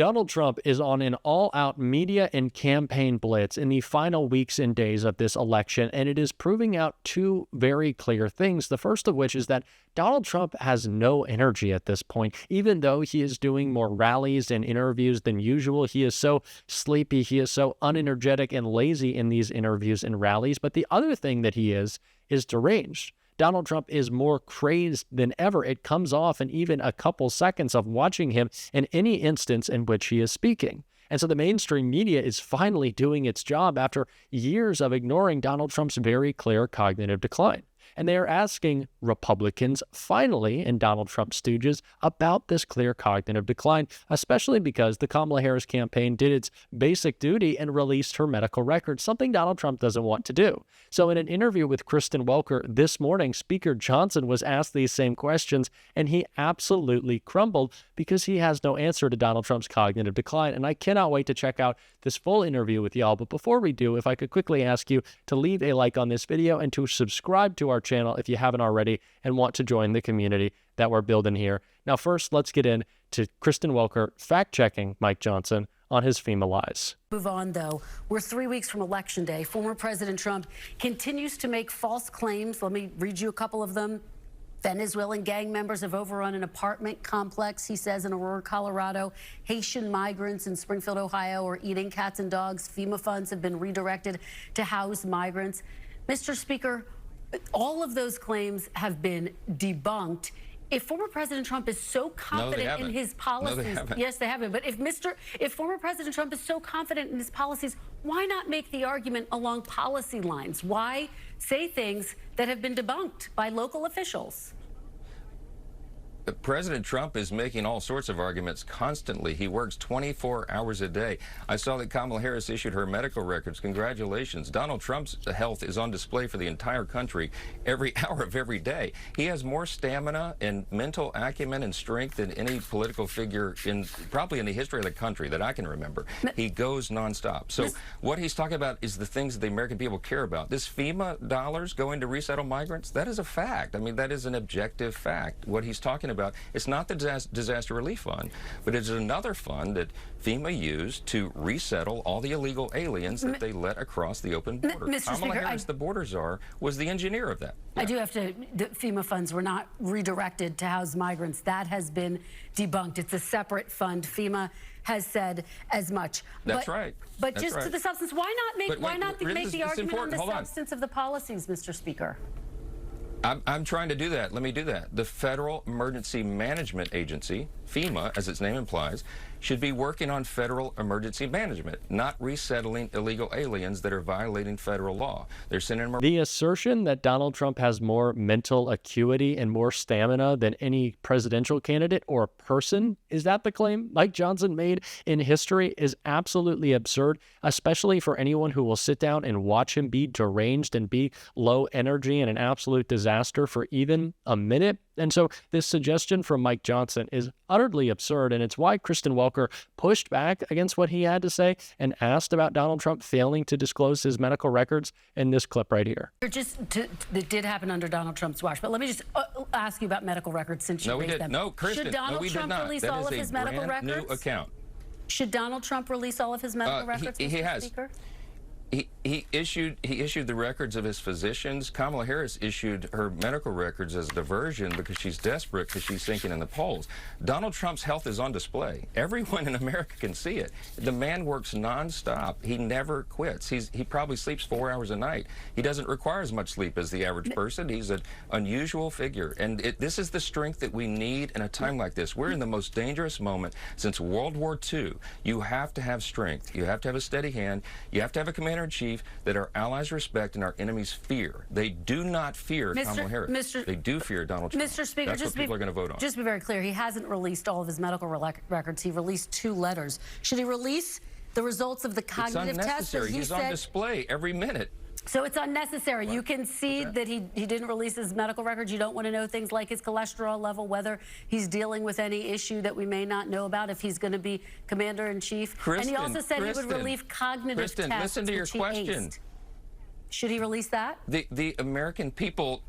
Donald Trump is on an all-out media and campaign blitz in the final weeks and days of this election, and it is proving out two very clear things. The first of which is that Donald Trump has no energy at this point. Even though he is doing more rallies and interviews than usual, he is so sleepy, he is so unenergetic and lazy in these interviews and rallies. But the other thing that he is deranged. Donald Trump is more crazed than ever. It comes off in even a couple seconds of watching him in any instance in which he is speaking. And so the mainstream media is finally doing its job after years of ignoring Donald Trump's very clear cognitive decline. And they are asking Republicans, finally, and Donald Trump stooges, about this clear cognitive decline, especially because the Kamala Harris campaign did its basic duty and released her medical records, something Donald Trump doesn't want to do. So in an interview with Kristen Welker this morning, Speaker Johnson was asked these same questions, and he absolutely crumbled because he has no answer to Donald Trump's cognitive decline. And I cannot wait to check out this full interview with y'all. But before we do, if I could quickly ask you to leave a like on this video and to subscribe to our channel if you haven't already and want to join the community that we're building here. Now, first, let's get into Kristen Welker fact-checking Mike Johnson on his FEMA lies. Move on, though. We're 3 weeks from Election Day. Former President Trump continues to make false claims. Let me read you a couple of them. Venezuelan gang members have overrun an apartment complex, he says, in Aurora, Colorado. Haitian migrants in Springfield, Ohio are eating cats and dogs. FEMA funds have been redirected to house migrants. Mr. Speaker, all of those claims have been debunked. If former President Trump is so confident in his policies, yes, they haven't. But if former President Trump is so confident in his policies, why not make the argument along policy lines? Why say things that have been debunked by local officials? President Trump is making all sorts of arguments constantly. He works 24 hours a day. I saw that Kamala Harris issued her medical records. Congratulations. Donald Trump's health is on display for the entire country every hour of every day. He has more stamina and mental acumen and strength than any political figure probably in the history of the country that I can remember. He goes nonstop. So what he's talking about is the things that the American people care about. This FEMA dollars going to resettle migrants, that is a fact. I mean, that is an objective fact. What he's talking about, it's not the disaster relief fund, but it's another fund that FEMA used to resettle all the illegal aliens that they let across the open border. Kamala Harris, the border czar, was the engineer of that. I do have to, the FEMA funds were not redirected to house migrants. That has been debunked. It's a separate fund. FEMA has said as much. That's right. But just to the substance, why not make the argument on the substance of the policies, Mr. Speaker? I'm trying to do that. Let me do that. The Federal Emergency Management Agency, FEMA, as its name implies, should be working on federal emergency management, not resettling illegal aliens that are violating federal law. They're sending them. The assertion that Donald Trump has more mental acuity and more stamina than any presidential candidate or person, is that the claim Mike Johnson made in history, is absolutely absurd, especially for anyone who will sit down and watch him be deranged and be low energy and an absolute disaster for even a minute. And so this suggestion from Mike Johnson is utterly absurd, and it's why Kristen Welker pushed back against what he had to say and asked about Donald Trump failing to disclose his medical records in this clip right here. That did happen under Donald Trump's watch, but let me just ask you about medical records since you raised them. No, Kristen, should Donald Trump release all of his medical records? New account. Should Donald Trump release all of his medical records, Mr. Speaker? He issued the records of his physicians. Kamala Harris issued her medical records as a diversion because she's desperate because she's sinking in the polls. Donald Trump's health is on display. Everyone in America can see it. The man works nonstop. He never quits. He probably sleeps 4 hours a night. He doesn't require as much sleep as the average person. He's an unusual figure. And this is the strength that we need in a time like this. We're in the most dangerous moment since World War II. You have to have strength. You have to have a steady hand. You have to have a commander-in-chief that our allies respect and our enemies fear. They do not fear Kamala Harris. They do fear Donald Trump. Mr. Speaker, that's what people are going to vote on. Just to be very clear, he hasn't released all of his medical records. He released 2 letters. Should he release the results of the cognitive test? It's unnecessary. He's on display every minute. So it's unnecessary. You concede that he didn't release his medical records. You don't want to know things like his cholesterol level, whether he's dealing with any issue that we may not know about, if he's going to be commander-in-chief. And he also said he would relieve cognitive tests. Listen to your question. Should he release that? The American people,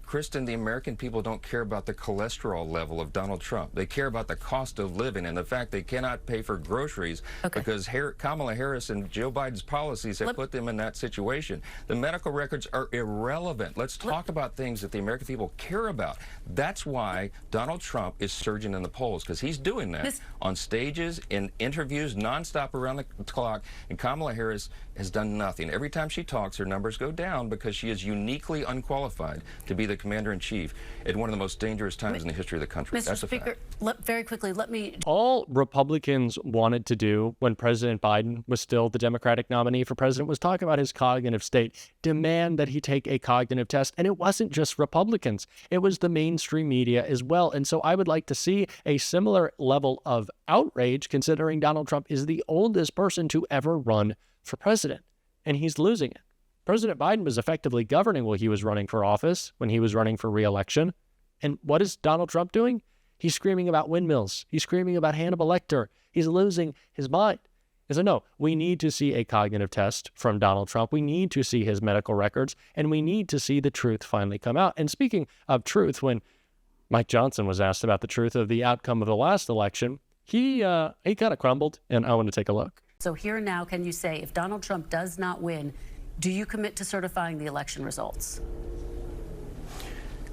Kristen, the American people don't care about the cholesterol level of Donald Trump. They care about the cost of living and the fact they cannot pay for groceries because Kamala Harris and Joe Biden's policies have put them in that situation. The medical records are irrelevant. Let's talk about things that the American people care about. That's why Donald Trump is surging in the polls, because he's doing that on stages, in interviews, nonstop around the clock, and Kamala Harris has done nothing. Every time she talks, her numbers go down because she is uniquely unqualified to be the commander-in-chief at one of the most dangerous times in the history of the country. Mr. Speaker, very quickly, let me... All Republicans wanted to do when President Biden was still the Democratic nominee for president was talk about his cognitive state, demand that he take a cognitive test. And it wasn't just Republicans. It was the mainstream media as well. And so I would like to see a similar level of outrage, considering Donald Trump is the oldest person to ever run for president, and he's losing it. President Biden was effectively governing while he was running for office, when he was running for re-election. And what is Donald Trump doing? He's screaming about windmills. He's screaming about Hannibal Lecter. He's losing his mind. And so, no, we need to see a cognitive test from Donald Trump. We need to see his medical records, and we need to see the truth finally come out. And speaking of truth, when Mike Johnson was asked about the truth of the outcome of the last election, he kind of crumbled, and I want to take a look. So here now, can you say, if Donald Trump does not win, do you commit to certifying the election results?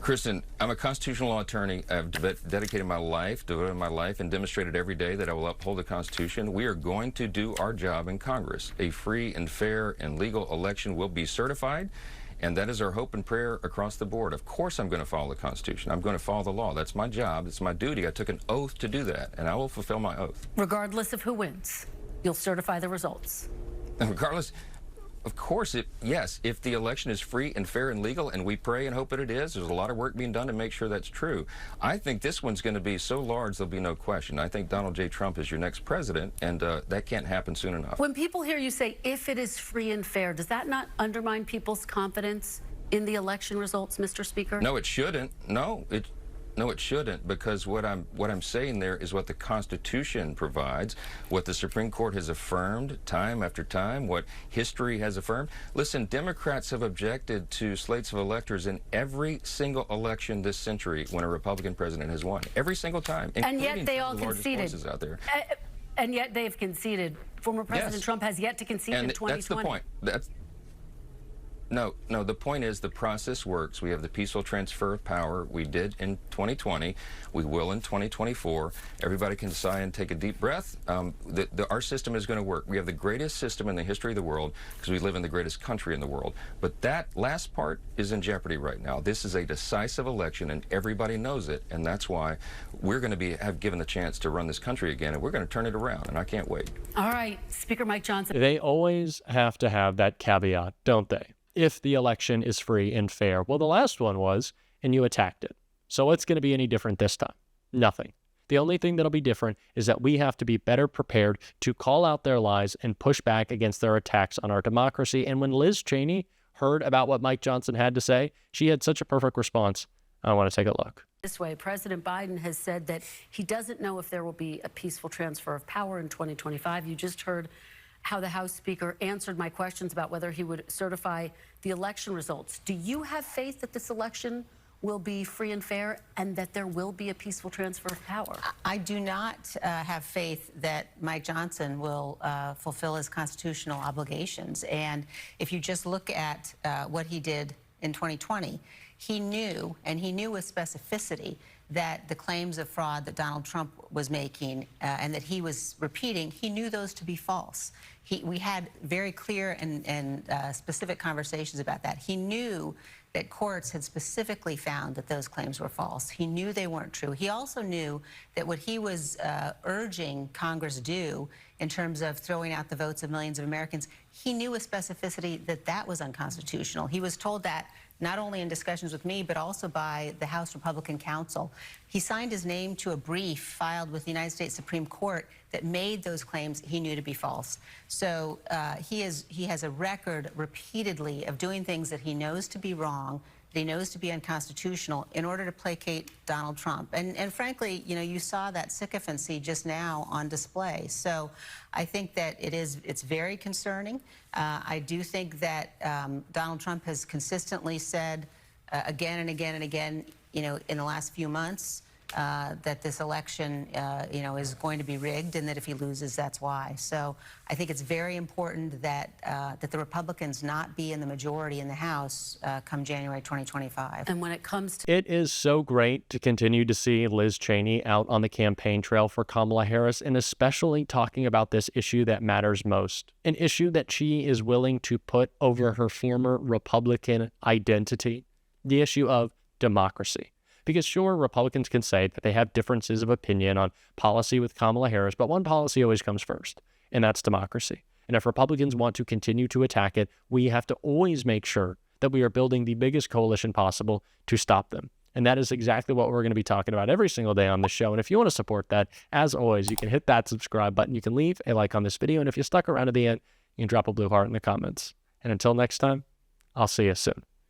Kristen, I'm a constitutional law attorney. I've dedicated my life, devoted my life, and demonstrated every day that I will uphold the Constitution. We are going to do our job in Congress. A free and fair and legal election will be certified, and that is our hope and prayer across the board. Of course I'm going to follow the Constitution. I'm going to follow the law. That's my job. It's my duty. I took an oath to do that, and I will fulfill my oath. Regardless of who wins, you'll certify the results. And regardless, of course, yes, if the election is free and fair and legal, and we pray and hope that it is, there's a lot of work being done to make sure that's true. I think this one's going to be so large, there'll be no question. I think Donald J. Trump is your next president, and that can't happen soon enough. When people hear you say, if it is free and fair, does that not undermine people's confidence in the election results, Mr. Speaker? No, it shouldn't. No, it shouldn't, because what I'm saying there is what the Constitution provides, what the Supreme Court has affirmed time after time, what history has affirmed. Listen, Democrats have objected to slates of electors in every single election this century when a Republican president has won. Every single time. And yet they all the largest conceded. voices out there. And yet they've conceded. Former President Trump has yet to concede in 2020. That's the point. No, the point is the process works. We have the peaceful transfer of power. We did in 2020. We will in 2024. Everybody can sigh and take a deep breath. Our system is going to work. We have the greatest system in the history of the world because we live in the greatest country in the world. But that last part is in jeopardy right now. This is a decisive election, and everybody knows it. And that's why we're going to have given the chance to run this country again, and we're going to turn it around. And I can't wait. All right, Speaker Mike Johnson. They always have to have that caveat, don't they? If the election is free and fair. Well, the last one was, and you attacked it. So what's going to be any different this time? Nothing. The only thing that'll be different is that we have to be better prepared to call out their lies and push back against their attacks on our democracy. And when Liz Cheney heard about what Mike Johnson had to say, she had such a perfect response. I want to take a look. This way, President Biden has said that he doesn't know if there will be a peaceful transfer of power in 2025. You just heard how the House Speaker answered my questions about whether he would certify the election results. Do you have faith that this election will be free and fair and that there will be a peaceful transfer of power? I do not have faith that Mike Johnson will fulfill his constitutional obligations. And if you just look at what he did in 2020, he knew, and he knew with specificity, that the claims of fraud that Donald Trump was making and that he was repeating, he knew those to be false. We had very clear and specific conversations about that. He knew that courts had specifically found that those claims were false. He knew they weren't true. He also knew that what he was urging Congress do in terms of throwing out the votes of millions of Americans, he knew with specificity that that was unconstitutional. He was told that not only in discussions with me, but also by the House Republican Counsel. He signed his name to a brief filed with the United States Supreme Court that made those claims he knew to be false. So he has a record repeatedly of doing things that he knows to be wrong, that he knows to be unconstitutional in order to placate Donald Trump. And frankly, you know, you saw that sycophancy just now on display. So I think that it's very concerning. I do think that Donald Trump has consistently said again and again and again, you know, in the last few months, that this election, you know, is going to be rigged, and that if he loses, that's why. So I think it's very important that that the Republicans not be in the majority in the House come January 2025. And when it comes to It is so great to continue to see Liz Cheney out on the campaign trail for Kamala Harris, and especially talking about this issue that matters most, an issue that she is willing to put over her former Republican identity, the issue of democracy. Because sure, Republicans can say that they have differences of opinion on policy with Kamala Harris, but one policy always comes first, and that's democracy. And if Republicans want to continue to attack it, we have to always make sure that we are building the biggest coalition possible to stop them. And that is exactly what we're going to be talking about every single day on the show. And if you want to support that, as always, you can hit that subscribe button. You can leave a like on this video. And if you stuck around to the end, you can drop a blue heart in the comments. And until next time, I'll see you soon.